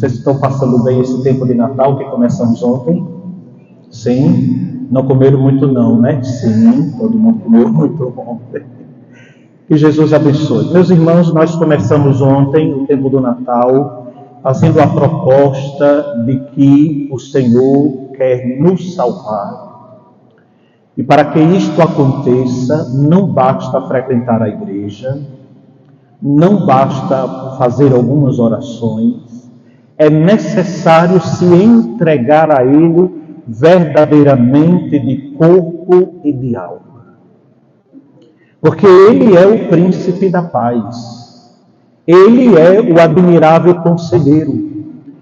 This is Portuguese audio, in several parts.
Vocês estão passando bem esse tempo de Natal que começamos ontem? Sim? Não comeram muito não, né? Sim, todo mundo comeu muito ontem. Que Jesus abençoe. Meus irmãos, nós começamos ontem o tempo do Natal fazendo a proposta de que o Senhor quer nos salvar. E para que isto aconteça, não basta frequentar a igreja, não basta fazer algumas orações, é necessário se entregar a Ele verdadeiramente de corpo e de alma. Porque Ele é o príncipe da paz. Ele é o admirável conselheiro.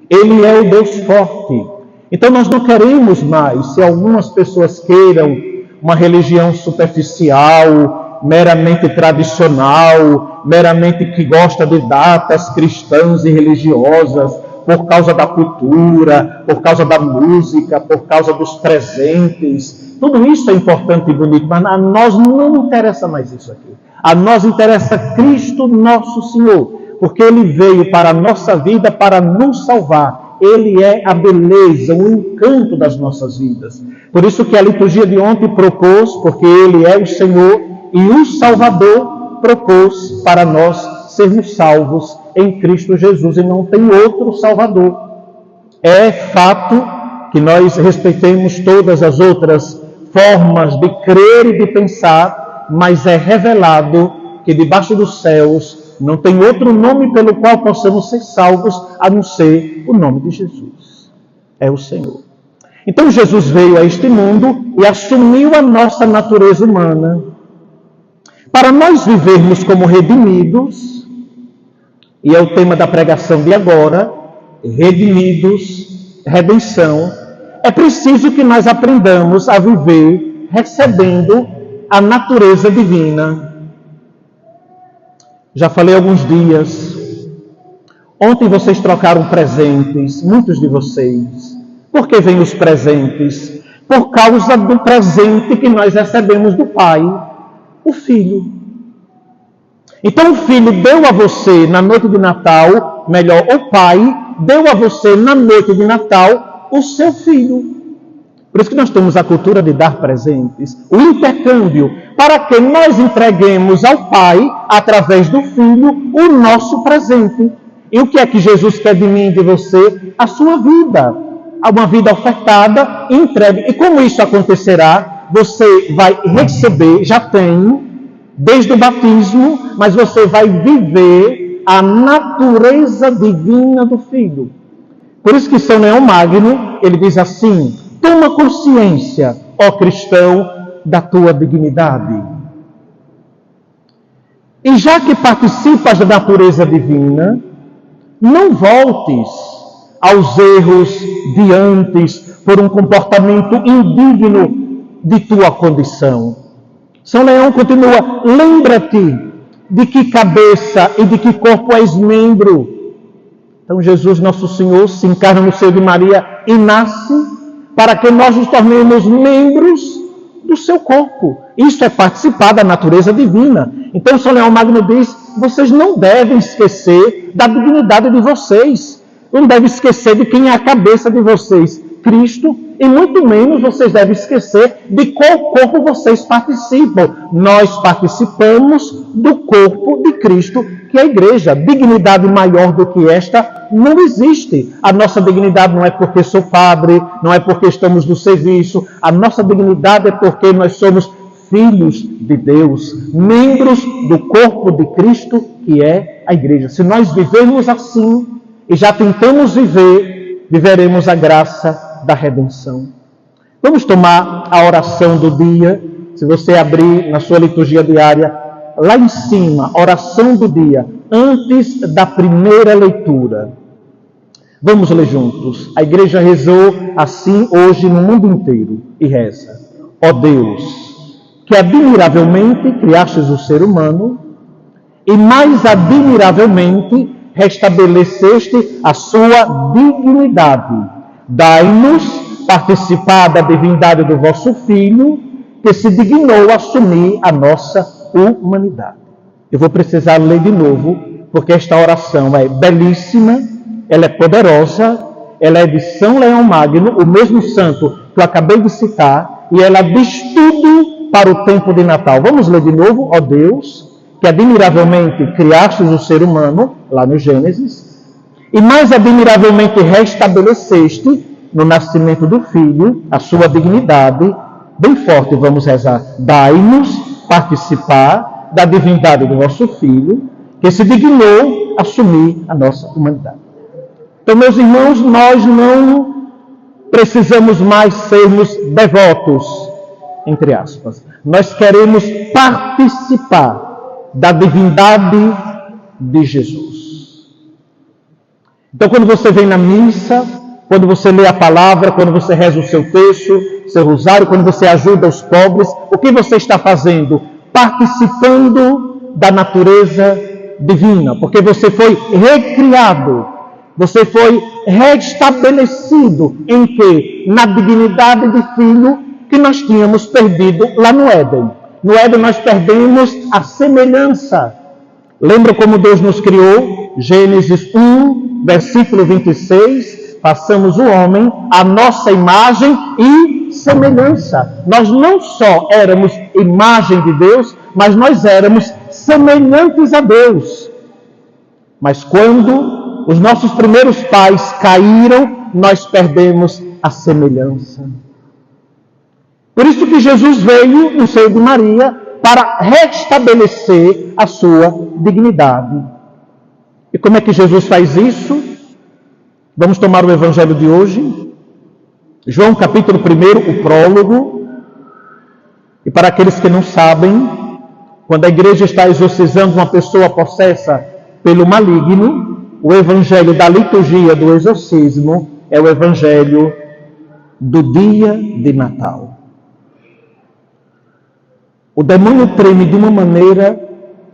Ele é o Deus forte. Então nós não queremos mais, se algumas pessoas queiram uma religião superficial, meramente tradicional, meramente que gosta de datas cristãs e religiosas, por causa da cultura, por causa da música, por causa dos presentes. Tudo isso é importante e bonito, mas a nós não interessa mais isso aqui. A nós interessa Cristo nosso Senhor, porque Ele veio para a nossa vida para nos salvar. Ele é a beleza, o encanto das nossas vidas. Por isso que a liturgia de ontem propôs, porque Ele é o Senhor e o Salvador, propôs para nós sermos salvos em Cristo Jesus e não tem outro Salvador. É fato que nós respeitemos todas as outras formas de crer e de pensar, mas é revelado que debaixo dos céus não tem outro nome pelo qual possamos ser salvos a não ser o nome de Jesus. É o Senhor. Então Jesus veio a este mundo e assumiu a nossa natureza humana para nós vivermos como redimidos, e é o tema da pregação de agora, redimidos, redenção. É preciso que nós aprendamos a viver recebendo a natureza divina. Já falei alguns dias. Ontem vocês trocaram presentes, muitos de vocês. Por que vêm os presentes? Por causa do presente que nós recebemos do Pai, o Filho. Então o Filho deu a você na noite de Natal, melhor, o Pai deu a você na noite de Natal o seu Filho. Por isso que nós temos a cultura de dar presentes, o intercâmbio, para que nós entreguemos ao Pai, através do Filho, o nosso presente. E o que é que Jesus quer de mim e de você? A sua vida. Uma vida ofertada e entregue. E como isso acontecerá? Você vai receber, já tem, desde o batismo, mas você vai viver a natureza divina do Filho. Por isso que São Leão Magno, ele diz assim: toma consciência, ó cristão, da tua dignidade. E já que participas da natureza divina, não voltes aos erros de antes por um comportamento indigno de tua condição. São Leão continua: lembra-te de que cabeça e de que corpo és membro. Então Jesus, nosso Senhor, se encarna no seio de Maria e nasce para que nós nos tornemos membros do seu corpo. Isto é participar da natureza divina. Então São Leão Magno diz: vocês não devem esquecer da dignidade de vocês. Não devem esquecer de quem é a cabeça de vocês, Cristo, e muito menos vocês devem esquecer de qual corpo vocês participam. Nós participamos do corpo de Cristo, que é a igreja. Dignidade maior do que esta não existe. A nossa dignidade não é porque sou padre, não é porque estamos no serviço. A nossa dignidade é porque nós somos filhos de Deus, membros do corpo de Cristo, que é a igreja. Se nós vivermos assim, e já tentamos viver, viveremos a graça da redenção. Vamos tomar a oração do dia. Se você abrir na sua liturgia diária, lá em cima, oração do dia, antes da primeira leitura. Vamos ler juntos. A igreja rezou assim hoje no mundo inteiro e reza: ó Deus, que admiravelmente criastes o ser humano e mais admiravelmente restabeleceste a sua dignidade. Dai-nos participar da divindade do vosso Filho, que se dignou a assumir a nossa humanidade. Eu vou precisar ler de novo, porque esta oração é belíssima ela é poderosa, ela é de São Leão Magno, o mesmo santo que eu acabei de citar, e ela diz tudo para o tempo de Natal. Vamos ler de novo. Ó Deus, que admiravelmente criastes o ser humano, lá no Gênesis, e mais admiravelmente restabeleceste no nascimento do Filho a sua dignidade. Bem forte vamos rezar. Dai-nos participar da divindade do vosso Filho, que se dignou assumir a nossa humanidade. Então, meus irmãos, nós não precisamos mais sermos devotos, entre aspas. Nós queremos participar da divindade de Jesus. Então, quando você vem na missa, quando você lê a palavra, quando você reza o seu texto, seu rosário, quando você ajuda os pobres, o que você está fazendo? Participando da natureza divina, porque você foi recriado, você foi restabelecido em que? Na dignidade de filho que nós tínhamos perdido lá no Éden. No Éden nós perdemos a semelhança. Lembra como Deus nos criou? Gênesis 1, versículo 26, façamos o homem à nossa imagem e semelhança. Nós não só éramos imagem de Deus, mas nós éramos semelhantes a Deus. Mas quando os nossos primeiros pais caíram, nós perdemos a semelhança. Por isso que Jesus veio no seio de Maria para restabelecer a sua dignidade. E como é que Jesus faz isso? Vamos tomar o evangelho de hoje. João capítulo 1, o prólogo. E para aqueles que não sabem, quando a igreja está exorcizando uma pessoa possessa pelo maligno, o evangelho da liturgia do exorcismo é o evangelho do dia de Natal. O demônio treme de uma maneira,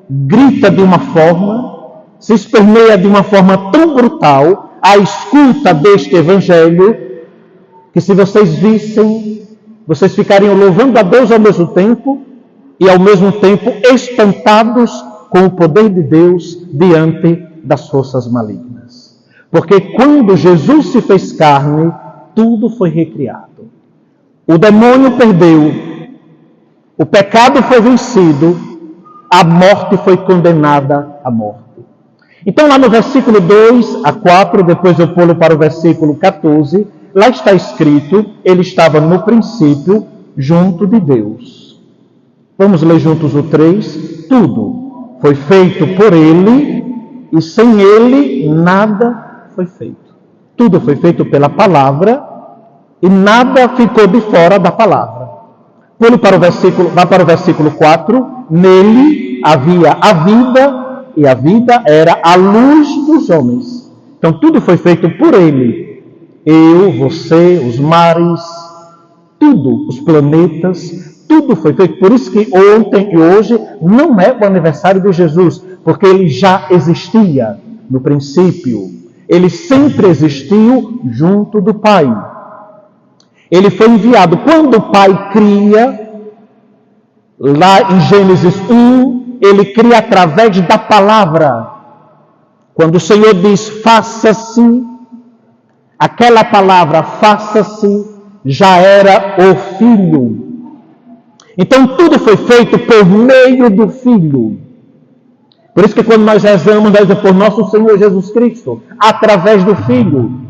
grita de uma forma, se esperneia de uma forma tão brutal à escuta deste evangelho, que se vocês vissem, vocês ficariam louvando a Deus ao mesmo tempo e ao mesmo tempo espantados com o poder de Deus diante das forças malignas. Porque quando Jesus se fez carne, tudo foi recriado. O demônio perdeu, o pecado foi vencido, a morte foi condenada à morte. Então lá no versículo 2 a 4, depois eu pulo para o versículo 14, lá está escrito, ele estava no princípio junto de Deus. Vamos ler juntos o 3. Tudo foi feito por ele e sem ele nada foi feito. Tudo foi feito pela palavra e nada ficou de fora da palavra. Vá para o versículo 4. Nele havia a vida e a vida era a luz dos homens. Então tudo foi feito por ele. Eu, você, os mares, tudo, os planetas, tudo foi feito. Por isso que ontem e hoje não é o aniversário de Jesus, porque ele já existia no princípio. Ele sempre existiu junto do Pai. Ele foi enviado. Quando o Pai cria, lá em Gênesis 1, ele cria através da palavra. Quando o Senhor diz, faça-se, aquela palavra, faça-se, já era o Filho. Então tudo foi feito por meio do Filho. Por isso que quando nós rezamos, nós dizemos por nosso Senhor Jesus Cristo, através do Filho.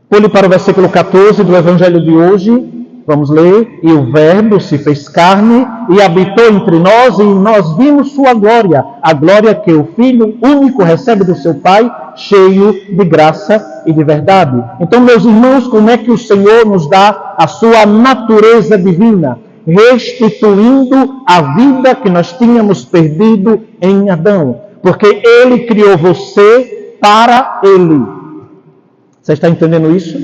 Pule para o versículo 14 do Evangelho de hoje. Vamos ler. E o Verbo se fez carne e habitou entre nós, e nós vimos sua glória. A glória que o Filho único recebe do seu Pai, cheio de graça e de verdade. Então, meus irmãos, como é que o Senhor nos dá a sua natureza divina? Restituindo a vida que nós tínhamos perdido em Adão. Porque Ele criou você para Ele. Você está entendendo isso?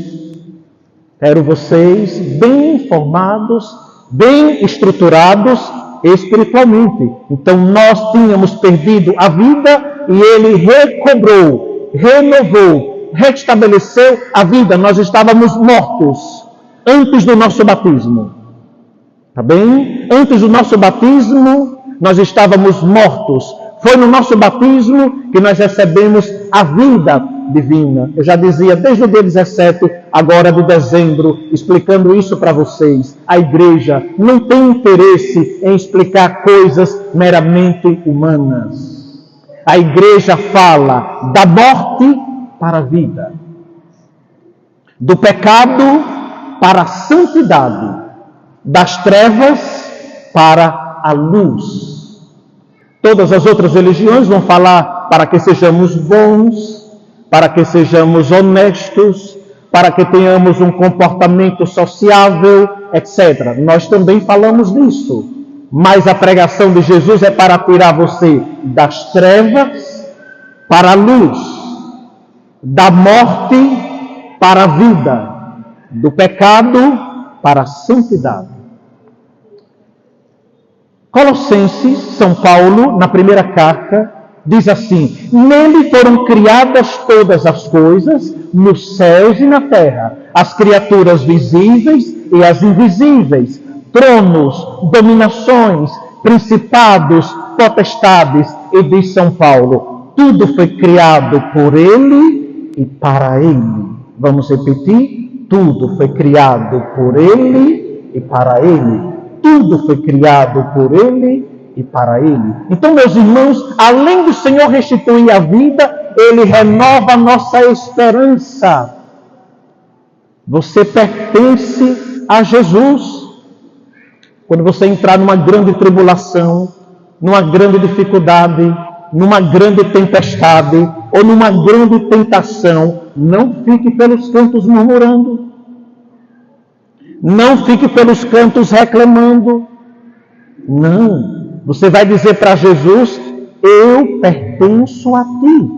Quero vocês bem informados, bem estruturados espiritualmente. Então nós tínhamos perdido a vida e Ele recobrou, renovou, restabeleceu a vida. Nós estávamos mortos antes do nosso batismo. Tá bem? Antes do nosso batismo, nós estávamos mortos. Foi no nosso batismo que nós recebemos a vida divina. Eu já dizia desde o dia 17, agora de dezembro, explicando isso para vocês. A igreja não tem interesse em explicar coisas meramente humanas. A igreja fala da morte para a vida, do pecado para a santidade, das trevas para a luz. Todas as outras religiões vão falar para que sejamos bons, para que sejamos honestos, para que tenhamos um comportamento sociável, etc. Nós também falamos disso. Mas a pregação de Jesus é para tirar você das trevas para a luz, da morte para a vida, do pecado para a santidade. Colossenses, São Paulo, na primeira carta, diz assim: nele foram criadas todas as coisas, nos céus e na terra, as criaturas visíveis e as invisíveis, tronos, dominações, principados, potestades. E diz São Paulo: tudo foi criado por ele e para ele. Vamos repetir? Tudo foi criado por ele e para ele. Tudo foi criado por ele e para ele. Então, meus irmãos, além do Senhor restituir a vida, ele renova a nossa esperança. Você pertence a Jesus. Quando você entrar numa grande tribulação, numa grande dificuldade, numa grande tempestade ou numa grande tentação, não fique pelos cantos murmurando. Não fique pelos cantos reclamando. Não. Você vai dizer para Jesus: eu pertenço a ti.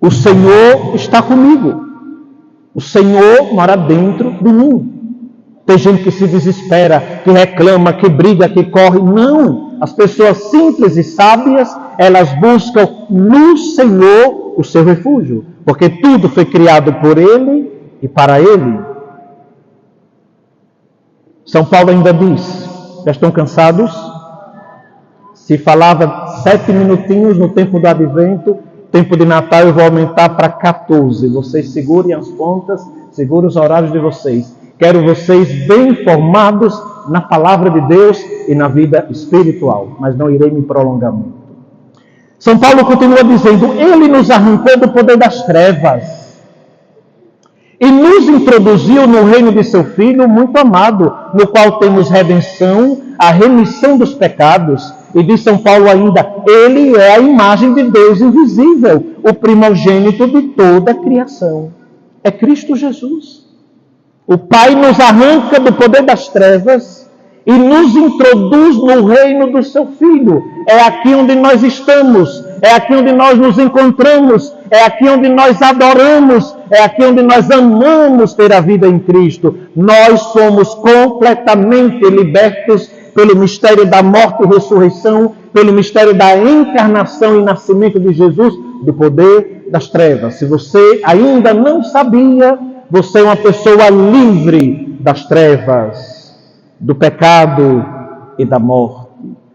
O Senhor está comigo. O Senhor mora dentro de mim. Tem gente que se desespera, que reclama, que briga, que corre. Não. As pessoas simples e sábias, elas buscam no Senhor o seu refúgio. Porque tudo foi criado por Ele e para Ele. São Paulo ainda diz: já estão cansados? Se falava 7 minutinhos no tempo do Advento, tempo de Natal eu vou aumentar para 14. Vocês segurem as pontas, segurem os horários de vocês. Quero vocês bem informados na palavra de Deus e na vida espiritual, mas não irei me prolongar muito. São Paulo continua dizendo: ele nos arrancou do poder das trevas e nos introduziu no reino de seu Filho muito amado, no qual temos redenção, a remissão dos pecados. E diz São Paulo ainda: ele é a imagem de Deus invisível, o primogênito de toda a criação. É Cristo Jesus. O Pai nos arranca do poder das trevas e nos introduz no reino do seu Filho. É aqui onde nós estamos, é aqui onde nós nos encontramos, é aqui onde nós adoramos, é aqui onde nós amamos ter a vida em Cristo. Nós somos completamente libertos pelo mistério da morte e ressurreição, pelo mistério da encarnação e nascimento de Jesus, do poder das trevas. Se você ainda não sabia, você é uma pessoa livre das trevas, do pecado e da morte.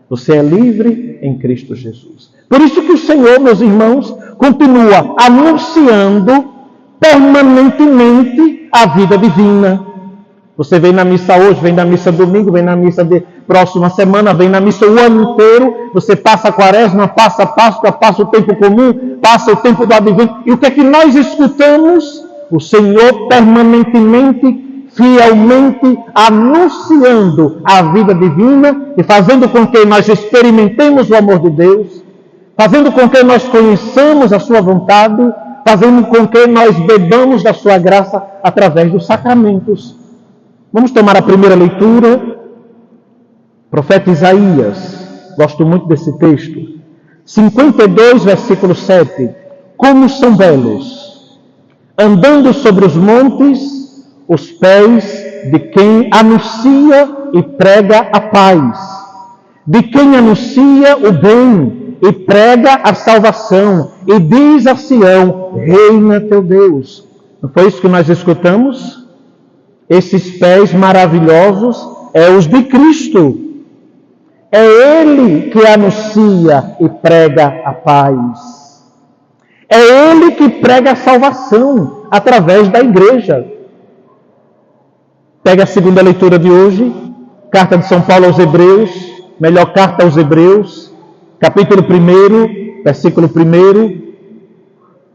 Você é livre em Cristo Jesus. Por isso que o Senhor, meus irmãos, continua anunciando permanentemente a vida divina. Você vem na missa hoje, vem na missa domingo, vem na missa de próxima semana, vem na missa o ano inteiro. Você passa a quaresma, passa a Páscoa, passa o tempo comum, passa o tempo do Advento. E o que é que nós escutamos? O Senhor permanentemente, fielmente anunciando a vida divina e fazendo com que nós experimentemos o amor de Deus, fazendo com que nós conheçamos a sua vontade, fazendo com que nós bebamos da sua graça através dos sacramentos. Vamos tomar a primeira leitura. Profeta Isaías, gosto muito desse texto. 52, versículo 7. Como são belos, andando sobre os montes, os pés de quem anuncia e prega a paz, de quem anuncia o bem e prega a salvação, e diz a Sião: reina teu Deus. Não foi isso que nós escutamos? Esses pés maravilhosos é os de Cristo. É Ele que anuncia e prega a paz. É Ele que prega a salvação através da igreja. Pega a segunda leitura de hoje, carta de São Paulo aos Hebreus, melhor carta aos Hebreus, capítulo 1, versículo 1.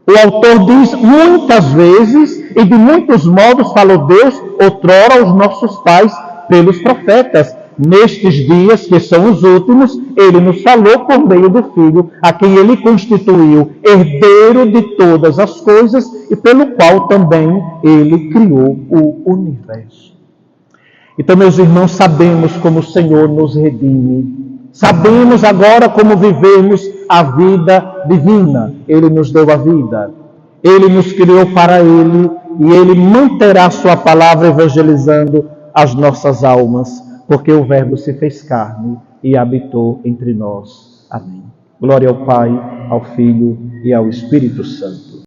O autor diz: muitas vezes e de muitos modos falou Deus outrora aos nossos pais pelos profetas. Nestes dias, que são os últimos, Ele nos falou por meio do Filho, a quem Ele constituiu herdeiro de todas as coisas e pelo qual também Ele criou o universo. Então, meus irmãos, sabemos como o Senhor nos redime. Sabemos agora como vivemos a vida divina. Ele nos deu a vida. Ele nos criou para Ele e Ele manterá Sua palavra evangelizando as nossas almas, porque o Verbo se fez carne e habitou entre nós. Amém. Glória ao Pai, ao Filho e ao Espírito Santo.